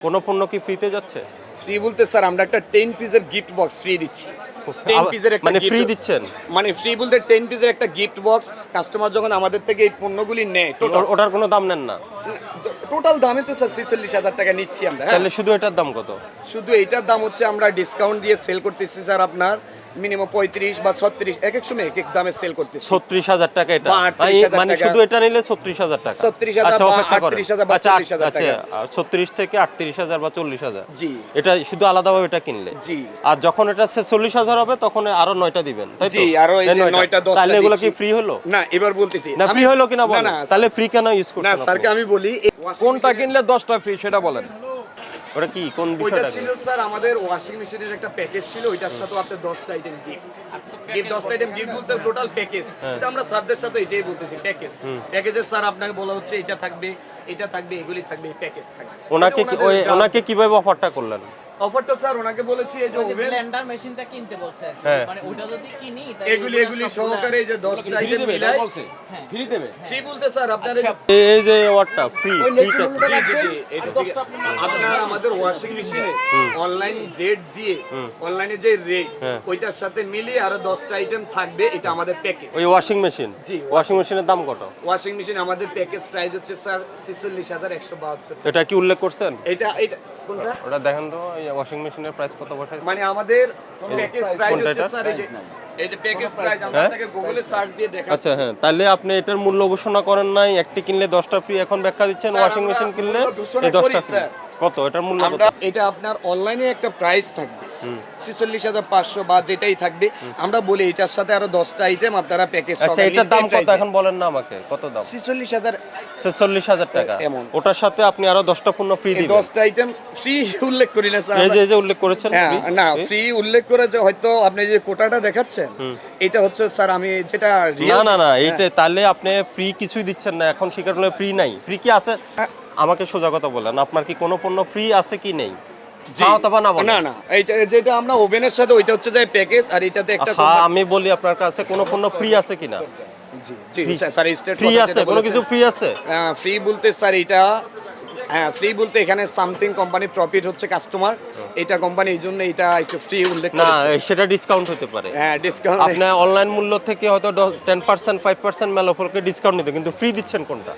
কোন পণ্য কি ফ্রিতে যাচ্ছে? ফ্রি বলতে স্যার আমরা একটা 10 পিসের গিফট বক্স ফ্রি দিচ্ছি। 10 পিসের একটা মানে gift- ফ্রি দিচ্ছেন? মানে ফ্রি বলতে 10 পিসের একটা গিফট বক্স কাস্টমার যখন আমাদের থেকে এই পণ্যগুলি নেয় ওটার কোনো দাম নেন না? টোটাল দামে তো স্যার 46,000 টাকা নিচ্ছি আমরা। হ্যাঁ, তাহলে শুধু এটার দাম কত? শুধু এইটার দাম হচ্ছে আমরা ডিসকাউন্ট দিয়ে সেল করতেছি স্যার আপনার মিনিমাম 35 বা 36 এক এক সময় এক এক দামে সেল করতেছি। 36,000 টাকা এটা? বা 38,000 মানে টাকা। শুধু এটা নিলে 36,000 টাকা? 36,000 আচ্ছা, বা অপেক্ষা করেন। 38,000 বা আচ্ছা, 40,000 আচ্ছা, টাকা। 36 থেকে 38,000 বা 40,000। জি এটা শুধু আলাদাভাবে এটা কিনলে? জি আর যখন এটা 46,000 হবে তখন আরো 9টা দিবেন, তাই তো? জি, আরো এই যে 9টা 10টা তাহলে এগুলো কি দিচ্ছি। ফ্রি হলো? না এবার বলতেছি না ফ্রি হলো কিনা না, বলেন? না, তাহলে ফ্রি কেন ইউজ না করছেন স্যারকে আপনি? আমি বলি কোনটা কিনলে 10টা ফ্রি সেটা বলেন। ওটা কি কোন ওইটা বিষয়টা? ছিল স্যার আমাদের ওয়াশিং মেশিনের একটা প্যাকেজ ছিল, ওইটার সাথে আপনার 10টা আইটেম গিফট। 10টা আইটেম গিফট বলতে টোটাল প্যাকেজ। এটা আমরা স্যারদের সাথে এটাই বলতেছি প্যাকেজ। প্যাকেজে স্যার আপনাকে বলা হচ্ছে এটা থাকবে, এটা থাকবে, এগুলি থাকবে, এই প্যাকেজ থাকবে। ওনাকে কিভাবে অফারটা করলেন? অফারটা স্যার ওনাকে বলেছি এই যে ওই যে ওভেন ব্লেন্ডার মেশিনটা কিনতে বলছে, হ্যাঁ। মানে ওটা যদি কিনি তাহলে এগুলি সহকারে এই যে 10টা আইটেম মিলাই হ্যাঁ। ফ্রি দেবে। ফ্রি বলতে স্যার আপনার আচ্ছা, এই যে ওয়ার্ডটা ফ্রি, জি জি জি এটা থেকে আপনার আমাদের ওয়াশিং মেশিনে অনলাইন রেট দিয়ে অনলাইনে যে রেট হ্যাঁ। ওইটার সাথে মিলিয়ে আরো 10টা আইটেম থাকবে, এটা আমাদের প্যাকেজ। ওই ওয়াশিং মেশিন? জি, ওয়াশিং মেশিনের দাম কত? ওয়াশিং মেশিন আমাদের প্যাকেজ প্রাইস হচ্ছে স্যার 46,172। এটা কি উল্লেখ করছেন? এটা কোনটা ওটা দেখেন তো, এই ওয়াশিং মেশিনের প্রাইস কত বসাইছে? মানে আমাদের প্যাকেজ প্রাইস কোনটা হচ্ছে এটা? স্যার এই যে প্যাকেজ প্রাইস আমরা হ্যাঁ? আপনাকে গুগলে সার্চ দিয়ে দেখাচ্ছি। আচ্ছা হ্যাঁ, তাহলে আপনি এটার মূল্য ঘোষণা করেন নাই, একটি কিনলে 10টা ফ্রি, এখন ব্যাখ্যা দিচ্ছেন স্যার, ওয়াশিং আমরা মেশিন কিনলে মূল্য ঘোষণা এই 10টা করি, ফ্রি। স্যার। কত এটার মূল্য কত? আমরা এটা আপনার অনলাইনে একটা প্রাইস থাকবে 46,500 বা যেটাই থাকবে, আমরা বলি এটার সাথে আরো 10টা আইটেম আপনারা প্যাকেজ আচ্ছা, এটার দাম কত এখন বলেন না আমাকে, কত দাম? 46,000 46,000 টাকা। এমন। ওটার সাথে আপনি আরো 10টা পণ্য ফ্রি দিবেন? 10টা আইটেম ফ্রি উল্লেখ করি না স্যার। এই যে উল্লেখ করেছেন হ্যাঁ, free? না ফ্রি উল্লেখ করে যে হয়তো আপনি যে কোটাটা দেখাচ্ছেন এটা হচ্ছে স্যার আমি যেটা না real- না না, হ্যাঁ। এইটা তাহলে আপনি ফ্রি কিছুই দিচ্ছেন না, এখন স্বীকার করলে ফ্রি নাই। ফ্রি কি আছে আমাকে সোজা কথা বলেন, আপনার কি কোনো পণ্য ফ্রি আছে কি নেই? জি। হ্যাঁ অথবা না বলেন। না না এইটা যেটা আমরা ওভেনের সাথে ওইটা হচ্ছে যে প্যাকেজ, আর এটাতে একটা হ্যাঁ, আমি বলি আপনার কাছে কোনো পণ্য ফ্রি আছে কিনা? জি জি স্যার স্টেট ফ্রি আছে? কোনো কিছু ফ্রি আছে? ফ্রি বলতে স্যার এটা হ্যাঁ ফ্রি বলতে এখানে সামথিং কোম্পানি প্রফিট হচ্ছে কাস্টমার, এটা কোম্পানি এই জন্য এটা একটু ফ্রি উল্লেখ না, করেছে। সেটা ডিসকাউন্ট হতে পারে। হ্যাঁ ডিসকাউন্ট আপনি অনলাইন মূল্য থেকে হয়তো 10% 5% মেলাফলকে ডিসকাউন্ট নিতে, কিন্তু ফ্রি দিচ্ছেন কোনটা?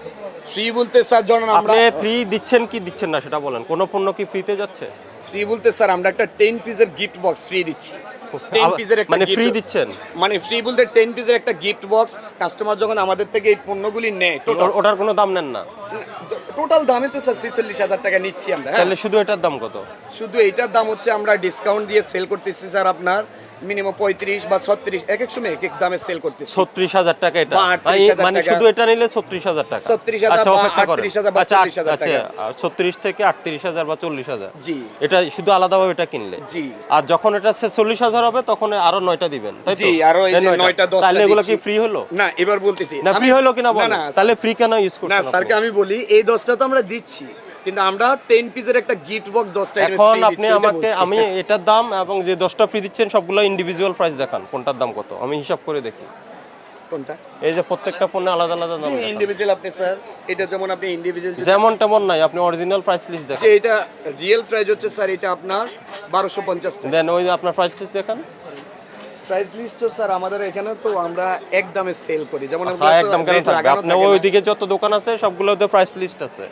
ফ্রি বলতে স্যার যখন আমরা আপনি ফ্রি দিচ্ছেন কি দিচ্ছেন না সেটা বলেন। কোন পণ্য কি ফ্রিতে যাচ্ছে? ফ্রি বলতে স্যার আমরা একটা 10 পিসের গিফট বক্স ফ্রি দিচ্ছি। 10 পিসের একটা মানে gift- ফ্রি দিচ্ছেন? মানে ফ্রি বলতে 10 পিসের একটা গিফট বক্স কাস্টমার যখন আমাদের থেকে এই পণ্যগুলি নেয় ওটার কোনো দাম নেন না? টোটাল দামে তো স্যার 46,000 টাকা নিচ্ছি আমরা। হ্যাঁ, তাহলে শুধু এটার দাম কত? শুধু এইটার দাম হচ্ছে আমরা ডিসকাউন্ট দিয়ে সেল করতেছি স্যার আপনার মিনিমাম 35 বা 36 এক এক সময় এক এক দামে সেল করতেছি। 36,000 টাকা এটা? বা 38,000 মানে টাকা। শুধু এটা নিলে 36,000 টাকা? 36,000 আচ্ছা, বা অপেক্ষা করেন। 38,000 বা আচ্ছা 40,000 টাকা। 36 থেকে 38,000 বা 40,000। জি এটা শুধু আলাদাভাবে এটা কিনলে? জি আর যখন এটা 46,000 হবে তখন আরো 9টা দিবেন, তাই তো? জি, আরো এই যে 9টা 10টা তাহলে এগুলো কি দিচ্ছি। ফ্রি হলো? না এবার বলতেছি না ফ্রি হলো কিনা না, বলেন? না, তাহলে ফ্রি কেন ইউজ না করছেন স্যারকে আপনি? আমি বলি এই 10টা তো আমরা দিচ্ছি, কিন্তু আমরা 10 পিসের একটা গিফট বক্স 10টা এখন আপনি আমাকে, আমি এটার দাম এবং যে 10টা ফ্রি দিচ্ছেন সবগুলো ইন্ডিভিজুয়াল প্রাইস দেখান, কোনটার দাম কত আমি হিসাব করে দেখি। কোনটা এই যে প্রত্যেকটা পণ্যে আলাদা আলাদা দাম দেখান। ইন্ডিভিজুয়াল আপনি স্যার এটা যেমন আপনি ইন্ডিভিজুয়াল যেমন তেমন নাই, আপনি অরিজিনাল প্রাইস লিস্ট যে দেখান। এটা রিয়েল প্রাইস হচ্ছে স্যার এটা আপনার 1250 টাকা। দেন ওই যে আপনার প্রাইস লিস্ট দেখান। প্রাইস লিস্ট তো স্যার আমাদের এখানে তো আমরা এক দামে সেল করি, যেমন আমরা হ্যাঁ, তো একদম কেন rate থাকবে? লাগানো আপনি থাকে না। ওইদিকে যত দোকান আছে সবগুলোতে প্রাইস লিস্ট আছে,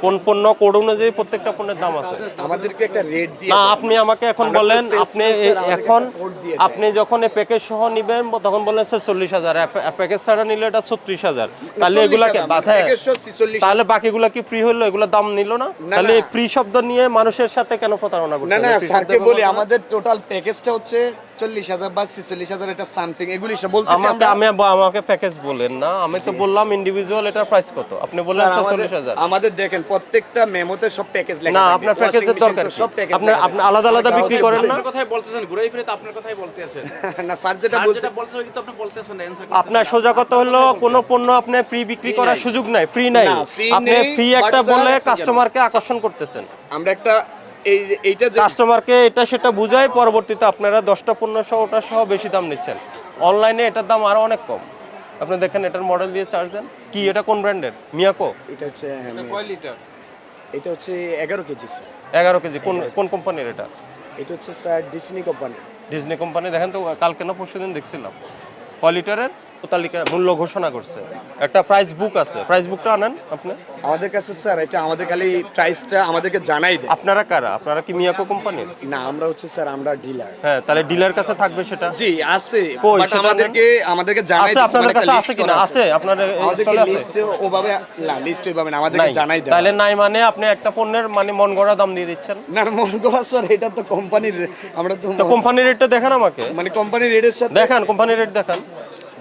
কোন পণ্য কোড অনুযায়ী প্রত্যেকটা পণ্যের দাম আছে। আমাদেরকে একটা রেট দিয়ে না, আপনি আমাকে এখন আমরা তো বলেন, sales আপনি man, স্যার, আমাদেরকে এখন একটা code দিয়ে আপনি যখন এই প্যাকেজ সহ নিবেন তখন বললেন 46,000, প্যাকেজ ছাড়া নিলে এটা 36,000, তাহলে এগুলাকে বাধায়, 46 তাহলে বাকিগুলা কি ফ্রি হলো? এগুলো দাম নিল না? না, তাহলে না। ফ্রি শব্দ নিয়ে মানুষের সাথে কেন প্রতারণা করতে না না হবে? free স্যারকে শব্দের বলি ব্যবহার আমাদের টোটাল প্যাকেজটা হচ্ছে 40,000 বা 46,000 এটা সামথিং এগুলি সব বলতেছি আমাকে আমরা। আমাকে প্যাকেজ বলেন না, আমি তো বললাম ইন্ডিভিজুয়াল এটার প্রাইস কত, আপনি বললেন স্যার, আমাদের- 46,000। আমাদের দেখেন প্রত্যেকটা মেমোতে সব প্যাকেজ লেখা না, থাকে। আপনার Washing প্যাকেজের machine দরকার তো কি? সব প্যাকেজ আপনি আপনি আলাদা আলাদা বিক্রি করেন না? আপনার কথাই বলতেছেন, ঘুরাই ফিরে তো আপনার কথাই বলতে আছেন। না স্যার যেটা আর বলছে যেটা বলতে হয় কিন্তু আপনি বলতেছেন না, answer আপনার সোজা কথা হলো কোনো পণ্য আপনি ফ্রি বিক্রি করার সুযোগ নাই, ফ্রি নাই। না, free আপনি নেই, ফ্রি but একটা sir, বলে কাস্টমারকে আকর্ষণ করতেছেন, আমরা একটা এইটা যে কাস্টমারকে এটা সেটা বুঝাই পরবর্তীতে আপনারা 10টা পণ্য সহ ওটা সহ বেশি দাম নিচ্ছেন। অনলাইনে এটার দাম আরো অনেক কম। আপনি দেখেন এটার মডেল দিয়ে চার্জ দেন। কি এটা কোন ব্র্যান্ডের? মিয়াকো? এটা হচ্ছে কয় লিটার? এটা হচ্ছে 11 কেজি স্যার। 11 কেজি কোন কোন কোম্পানির এটা? এটা হচ্ছে sir Disney company. Disney company. দেখেন তো কালকে না পরশুদিন দেখছিলাম কোয়ালিটারের তালিকা মূল্য ঘোষণা করছে, একটা প্রাইস বুক আছে, প্রাইস বুকটা আনেন আপনি। আমাদের কাছে স্যার এটা আমাদের খালি প্রাইসটা আমাদেরকে জানাই দেয়। আপনারা কারা? আপনারা কি মিয়াকো কোম্পানির? না, আমরা হচ্ছে স্যার আমরা ডিলার। হ্যাঁ, তাহলে ডিলার কাছে থাকবে সেটা। জি আছে, কই, বাট সেটা আমাদেরকে জানাই আছে আপনাদের কাছে আছে কিনা? আছে আপনাদের স্টলে আছে? লিস্টে ওভাবে না, লিস্টে ওভাবে না, আমাদেরকে নাই। জানাই দেয়। তাহলে নাই মানে আপনি একটা পণ্যের মানে মন গড়া দাম দিয়ে দিচ্ছেন। না মনে করা স্যার, এটা তো কোম্পানির, আমরা তো তো কোম্পানির রেটটা দেখান আমাকে, মানে কোম্পানির রেটের সাথে। দেখান কোম্পানির রেট দেখান।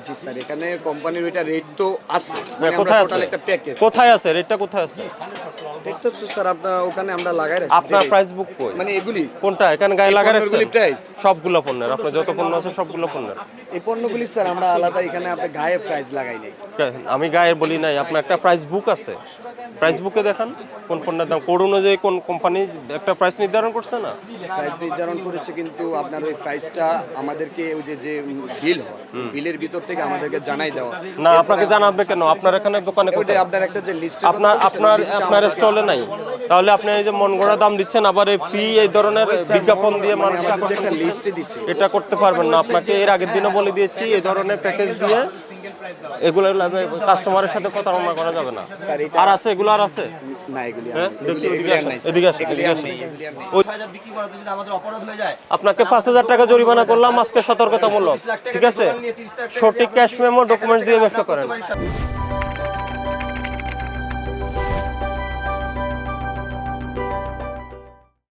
জি স্যার, এখানে কোম্পানির ওইটা রেট তো আছে, মানে আমরা কোথায় আছে? টোটাল একটা প্যাকেজ। কোথায় আছে রেটটা? কোথায় আছে রেটটা তো স্যার আপনার ওখানে আমরা লাগাই রাখছি। আপনার প্রাইস বুক কই? মানে এগুলি কোনটা এখানে গায়ে লাগা রাখছেন? পণ্যগুলি প্রাইস, সবগুলো পণ্যের, আপনার যত পণ্য আছে সবগুলো পণ্যের। এই পণ্যগুলি স্যার আমরা আলাদা এখানে আপনি গায়ে প্রাইস লাগাই নাই। আমি গায়ে বলি নাই, আপনার একটা প্রাইস বুক আছে, প্রাইস বুকে দেখান কোন পণ্যের দাম, কোড অনুযায়ী কোন কোম্পানি একটা প্রাইস নির্ধারণ করছে না? প্রাইস নির্ধারণ করেছে, কিন্তু আপনার ওই প্রাইসটা আমাদেরকে ওই যে বিল হয়, বিলের ভিতর থেকে আমাদেরকে জানাই দেওয়া। না, আপনাকে জানাবে কেন? আপনার এখানে দোকানে ওইটা কোথায়? আপনার একটা যে লিস্ট আপনার স্টলে নাই, তাহলে আপনি এই যে মন গড়া দাম দিচ্ছেন, আবার এই ফ্রি এই ধরনের বিজ্ঞাপন দিয়ে মানুষকে আকর্ষণ একটা করছেন। লিস্টে দিছে। এটা করতে পারবেন না। আপনাকে এর আগের দিনও বলে দিয়েছি, এই ধরনের প্যাকেজ দিয়ে এগুলো কাস্টমারের সাথে প্রতারণা করা যাবে না। স্যার এটা আর আছে এগুলো, আর আছে। না, এগুলি আর হ্যাঁ, নেই। এগুলি এদিকে আর আসেন, নাই, এদিকে আসেন, এগুলি এদিকে আর আসেন। নেই, এগুলি আর নেই। ওই বিক্রি করাতে যদি আমাদের অপরাধ হয়ে যায়, আপনাকে 5,000 টাকা জরিমানা করলাম আজকে সতর্কতামূলক, ঠিক আছে? সঠিক ক্যাশ মেমো ডকুমেন্টস দিয়ে ব্যবসা করেন।